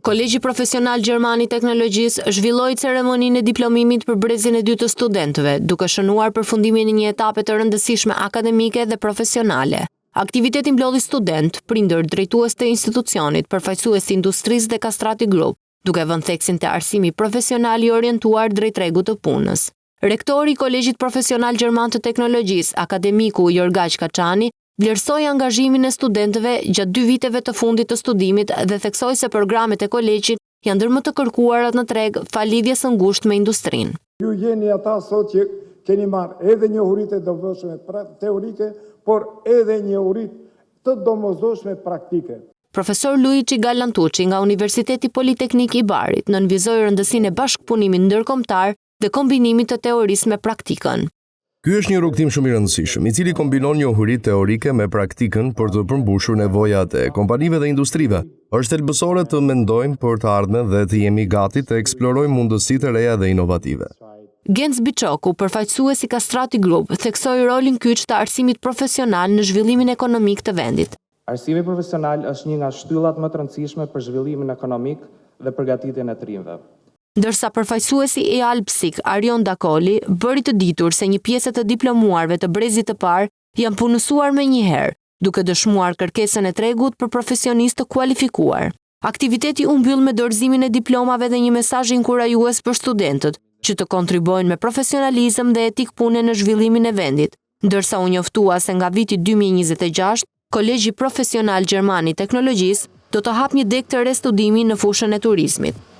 Kolegji Profesional Gjerman i Teknologjisë zhvilloi ceremoninë e diplomimit për brezin e dytë të studentëve, duke shënuar përfundimin e një etape të rëndësishme akademike dhe profesionale. Aktivitetin mblodhi student, prindër, drejtues të institucionit, përfaqësues të industrisë dhe Kastrati Group, duke vënë theksin te arsimi profesional i orientuar drejt tregut të punës. Rektori i Kolegjit Profesional Gjerman të Teknologjisë, akademiku Jorgaj Kaçani, vlerësoi angazhimin e studentëve gjatë 2 viteve të fundit të studimit dhe theksoi se programet e kolegjit janë ndër më të kërkuarat në treg fal lidhjes së ngushtë me industrinë. Ju jeni ata sot që keni marrë edhe njohuritë e domosdoshme teorike, por edhe njohuritë të domosdoshme praktike. Profesor Luigi Gallantucci nga Universiteti Politeknik i Barit nënvizoi rëndësinë e bashkëpunimit ndërkombëtar dhe kombinimit të teorisë me praktikën. Ky është një rrugtim shumë i rëndësishëm, i cili kombinon njohuritë teorike me praktikën për të përmbushur nevojat e kompanive dhe industrive. Është thelbësore të mendojmë për të ardhmen dhe të jemi gati të eksplorojmë mundësi të reja dhe inovative. Genc Biçoku, përfaqësues i Kastrati Group, theksoi rolin kyç të arsimit profesional në zhvillimin ekonomik të vendit. Arsimi profesional është një nga shtyllat më të rëndësishme për zhvillimin ekonomik dhe përgatitjen e trimëve. Ndërsa përfaqësuesi i Alpsik, Arion Dakoli, bëri të ditur se një pjesë të diplomuarve të brezit të parë janë punësuar me njëherë, duke dëshmuar kërkesën e tregut për profesionistë të kualifikuar. Aktiviteti u mbyll me dorëzimin e diplomave dhe një mesazh inkurajues për studentët, që të kontribuojnë me profesionalizëm dhe etik pune në zhvillimin e vendit, ndërsa u njoftua se nga viti 2026, Kolegji Profesional Gjerman i Teknologjisë do të hapë një deg të re studimi në fushën e turizmit.